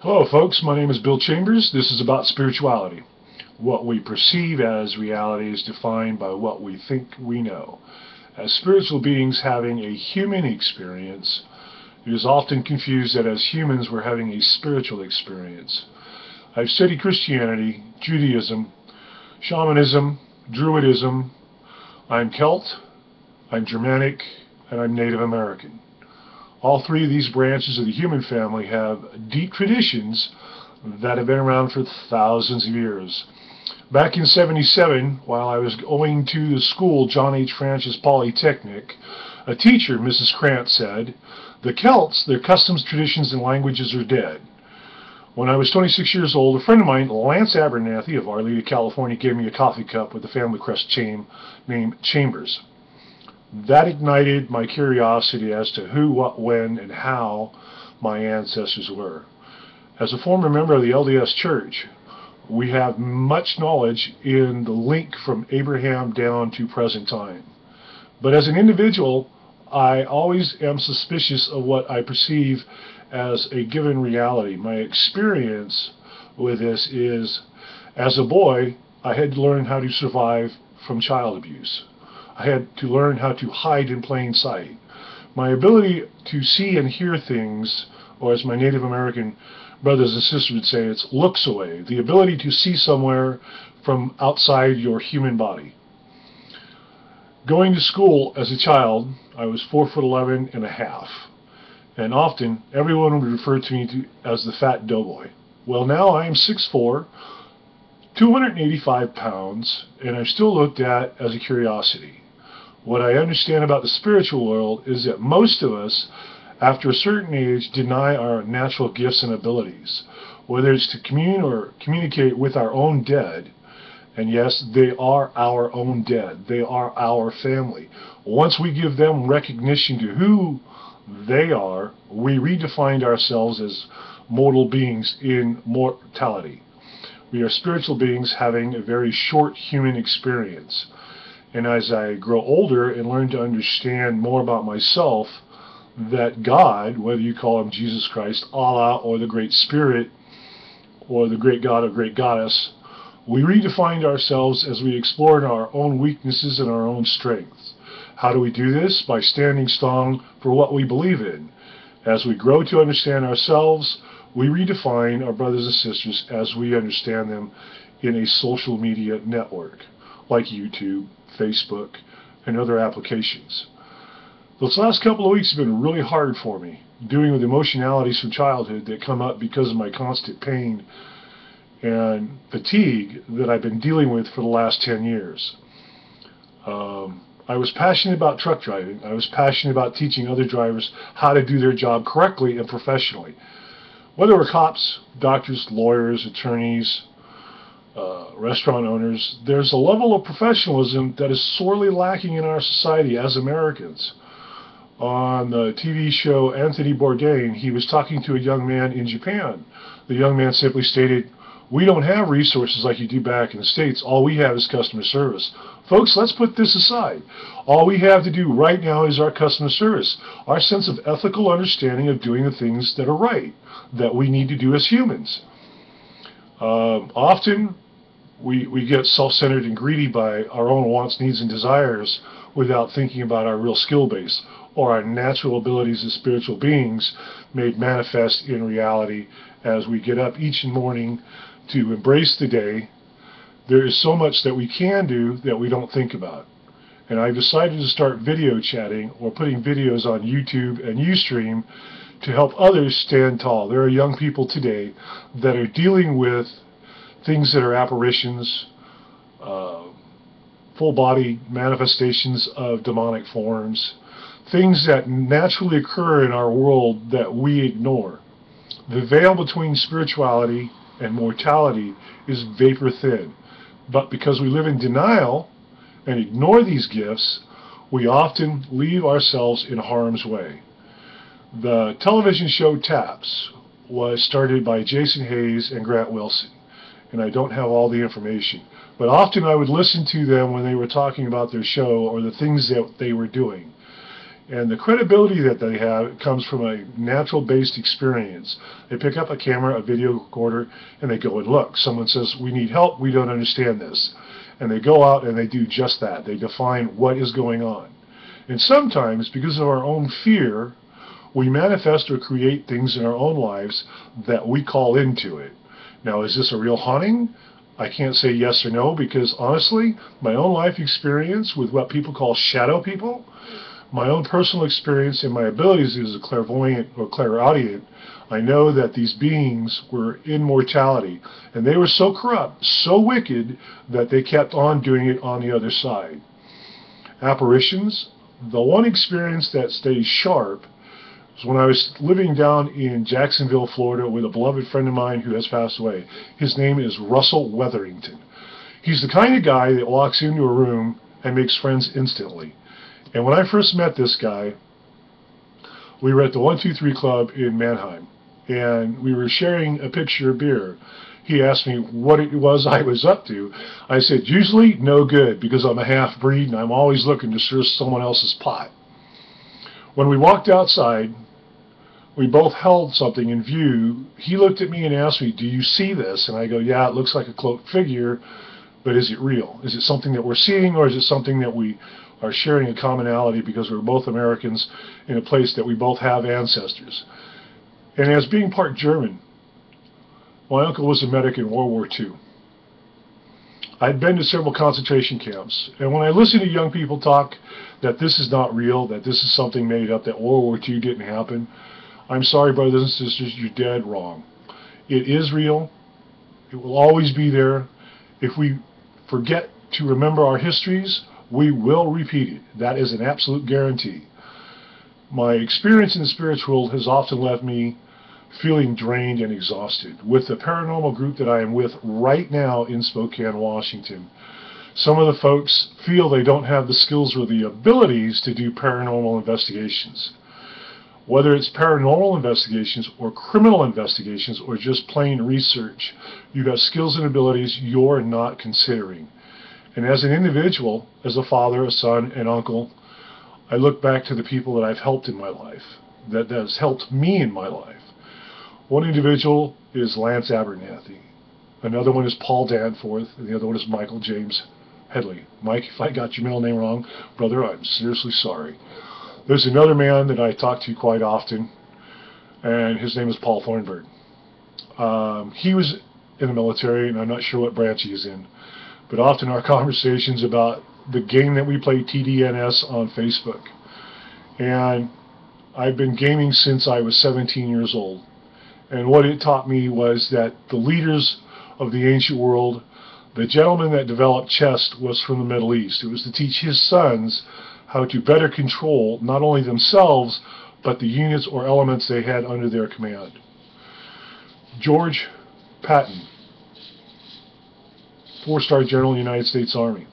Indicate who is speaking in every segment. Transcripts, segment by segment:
Speaker 1: Hello folks, my name is Bill Chambers. This is about spirituality. What we perceive as reality is defined by what we think we know. As spiritual beings having a human experience, it is often confused that as humans we're having a spiritual experience. I've studied Christianity, Judaism, shamanism, Druidism. I'm Celt, I'm Germanic, and I'm Native American. All three of these branches of the human family have deep traditions that have been around for thousands of years. Back in '77, while I was going to the school John H. Francis Polytechnic, a teacher, Mrs. Krantz, said, "The Celts, their customs, traditions, and languages are dead." When I was 26 years old, a friend of mine, Lance Abernathy of Arleta, California, gave me a coffee cup with the family crest chain named Chambers. That ignited my curiosity as to who, what, when, and how my ancestors were. As a former member of the LDS Church, we have much knowledge in the link from Abraham down to present time. But as an individual, I always am suspicious of what I perceive as a given reality. My experience with this is, as a boy, I had to learn how to survive from child abuse. I had to learn how to hide in plain sight. My ability to see and hear things, or as my Native American brothers and sisters would say, it's looks away. The ability to see somewhere from outside your human body. Going to school as a child, I was 4'11" and a half. And often, everyone would refer to me as the fat doughboy. Well, now I am 6'4", 285 pounds, and I'm still looked at as a curiosity. What I understand about the spiritual world is that most of us, after a certain age, deny our natural gifts and abilities, whether it's to commune or communicate with our own dead. And yes, they are our own dead. They are our family. Once we give them recognition to who they are, we redefine ourselves as mortal beings in mortality. We are spiritual beings having a very short human experience. And as I grow older and learn to understand more about myself, that God, whether you call him Jesus Christ, Allah, or the Great Spirit, or the Great God or Great Goddess, we redefined ourselves as we explored our own weaknesses and our own strengths. How do we do this? By standing strong for what we believe in. As we grow to understand ourselves, we redefine our brothers and sisters as we understand them in a social media network, like YouTube, Facebook, and other applications. Those last couple of weeks have been really hard for me, dealing with emotionalities from childhood that come up because of my constant pain and fatigue that I've been dealing with for the last 10 years. I was passionate about truck driving. I was passionate about teaching other drivers how to do their job correctly and professionally. Whether we're cops, doctors, lawyers, attorneys, restaurant owners, there's a level of professionalism that is sorely lacking in our society as Americans. On the TV show Anthony Bourdain, he was talking to a young man in Japan. The young man simply stated, "We don't have resources like you do back in the States. All we have is customer service." Folks, let's put this aside. All we have to do right now is our customer service, our sense of ethical understanding of doing the things that are right, that we need to do as humans. Often, we get self-centered and greedy by our own wants, needs, and desires without thinking about our real skill base or our natural abilities as spiritual beings made manifest in reality as we get up each morning to embrace the day. There is so much that we can do that we don't think about. And I've decided to start video chatting or putting videos on YouTube and Ustream to help others stand tall. There are young people today that are dealing with things that are apparitions, full-body manifestations of demonic forms, things that naturally occur in our world that we ignore. The veil between spirituality and mortality is vapor thin, but because we live in denial and ignore these gifts, we often leave ourselves in harm's way. The television show Taps was started by Jason Hayes and Grant Wilson, and I don't have all the information, but often I would listen to them when they were talking about their show or the things that they were doing. And the credibility that they have comes from a natural-based experience. They pick up a camera, a video recorder, and they go and look. Someone says, we need help, we don't understand this. And they go out and they do just that. They define what is going on. And sometimes, because of our own fear, we manifest or create things in our own lives that we call into it. Now, is this a real haunting? I can't say yes or no, because honestly, my own life experience with what people call shadow people, my own personal experience and my abilities as a clairvoyant or clairaudient, I know that these beings were in mortality, and they were so corrupt, so wicked, that they kept on doing it on the other side. Apparitions, the one experience that stays sharp is when I was living down in Jacksonville, Florida, with a beloved friend of mine who has passed away. His name is Russell Wetherington. He's the kind of guy that walks into a room and makes friends instantly. And when I first met this guy, we were at the 123 Club in Mannheim, and we were sharing a pitcher of beer. He asked me what it was I was up to. I said, usually no good, because I'm a half-breed and I'm always looking to stir someone else's pot. When we walked outside, we both held something in view. He looked at me and asked me, do you see this? And I go, yeah, it looks like a cloaked figure, but is it real? Is it something that we're seeing, or is it something that we are sharing a commonality because we're both Americans in a place that we both have ancestors? And as being part German, my uncle was a medic in World War II. I'd been to several concentration camps, and when I listen to young people talk that this is not real, that this is something made up, that World War II didn't happen, I'm sorry, brothers and sisters, you're dead wrong. It is real. It will always be there. If we forget to remember our histories, we will repeat it. That is an absolute guarantee. My experience in the spiritual world has often left me feeling drained and exhausted. With the paranormal group that I am with right now in Spokane, Washington, some of the folks feel they don't have the skills or the abilities to do paranormal investigations. Whether it's paranormal investigations or criminal investigations or just plain research, you have skills and abilities you're not considering. And as an individual, as a father, a son, an uncle, I look back to the people that I've helped in my life, that has helped me in my life. One individual is Lance Abernathy. Another one is Paul Danforth, and the other one is Michael James Headley. Mike, if I got your middle name wrong, brother, I'm seriously sorry. There's another man that I talk to quite often, and his name is Paul Thornburg. He was in the military, and I'm not sure what branch he is in, but often our conversations about the game that we play, TDNS, on Facebook. And I've been gaming since I was 17 years old. And what it taught me was that the leaders of the ancient world, the gentleman that developed chess was from the Middle East. It was to teach his sons how to better control not only themselves, but the units or elements they had under their command. George Patton, 4-star general in the United States Army.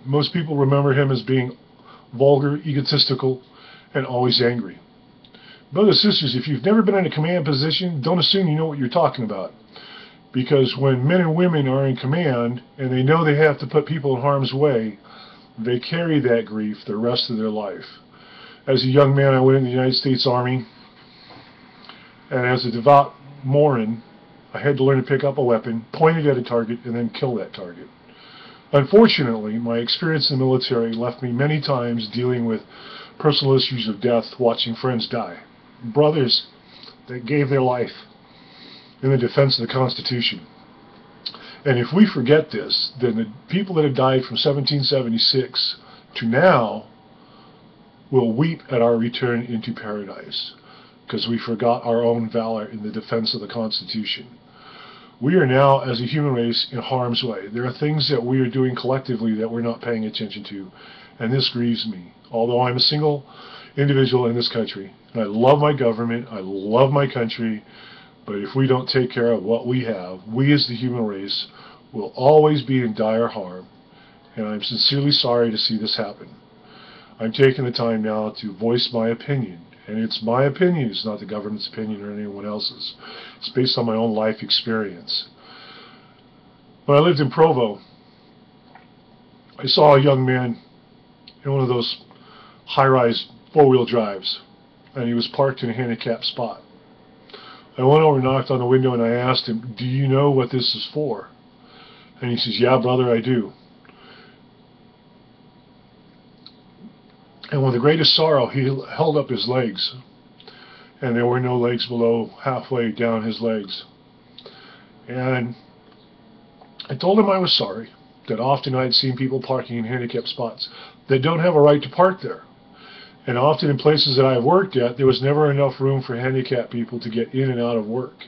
Speaker 1: Most people remember him as being vulgar, egotistical, and always angry. Brothers and sisters, if you've never been in a command position, don't assume you know what you're talking about. Because when men and women are in command, and they know they have to put people in harm's way, they carry that grief the rest of their life. As a young man, I went in the United States Army, and as a devout Moran, I had to learn to pick up a weapon, point it at a target, and then kill that target. Unfortunately, my experience in the military left me many times dealing with personal issues of death, watching friends die. Brothers that gave their life in the defense of the Constitution. And if we forget this, then the people that have died from 1776 to now will weep at our return into paradise, because we forgot our own valor in the defense of the Constitution. We are now, as a human race, in harm's way. There are things that we are doing collectively that we're not paying attention to, and this grieves me. Although I'm a single individual in this country, and I love my government, I love my country, but if we don't take care of what we have, we as the human race will always be in dire harm, and I'm sincerely sorry to see this happen. I'm taking the time now to voice my opinion, and it's my opinion, it's not the government's opinion or anyone else's. It's based on my own life experience. When I lived in Provo, I saw a young man in one of those high-rise four-wheel drives, and he was parked in a handicapped spot. I went over and knocked on the window, and I asked him, "Do you know what this is for?" And he says, "Yeah, brother, I do." And with the greatest sorrow, he held up his legs, and there were no legs below halfway down his legs. And I told him I was sorry, that often I'd seen people parking in handicapped spots that don't have a right to park there. And often in places that I've worked at, there was never enough room for handicapped people to get in and out of work.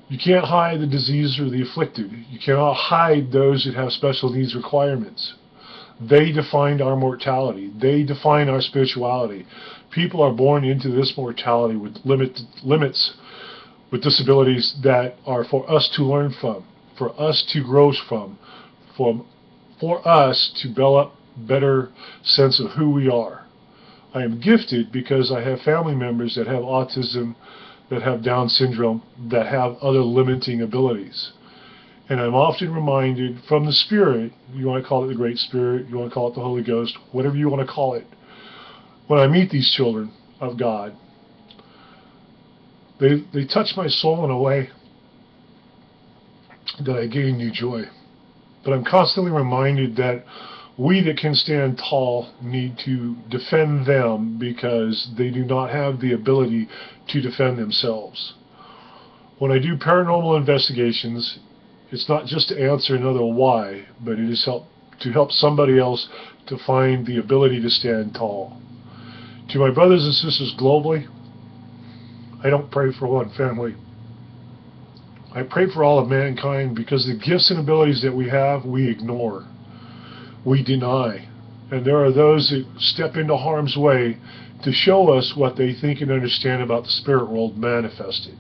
Speaker 1: You can't hide the diseased or the afflicted. You cannot hide those that have special needs requirements. They defined our mortality. They define our spirituality. People are born into this mortality with limits, with disabilities that are for us to learn from, for us to grow from, for us to develop better sense of who we are. I am gifted because I have family members that have autism, that have Down syndrome, that have other limiting abilities. And I'm often reminded from the Spirit, you want to call it the Great Spirit, you want to call it the Holy Ghost, whatever you want to call it, when I meet these children of God, they touch my soul in a way that I gain new joy. But I'm constantly reminded that we that can stand tall need to defend them because they do not have the ability to defend themselves. When I do paranormal investigations, it's not just to answer another why, but it is to help somebody else to find the ability to stand tall. To my brothers and sisters globally, I don't pray for one family. I pray for all of mankind because the gifts and abilities that we have, we ignore. We deny. And there are those that step into harm's way to show us what they think and understand about the spirit world manifested.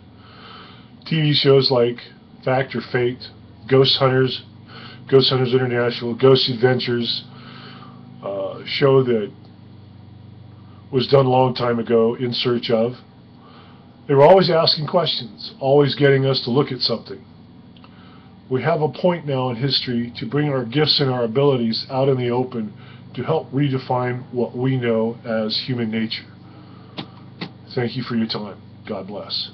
Speaker 1: TV shows like Fact or Fate, Ghost Hunters International, Ghost Adventures, show that was done a long time ago, In Search Of. They were always asking questions, always getting us to look at something. We have a point now in history to bring our gifts and our abilities out in the open to help redefine what we know as human nature. Thank you for your time. God bless.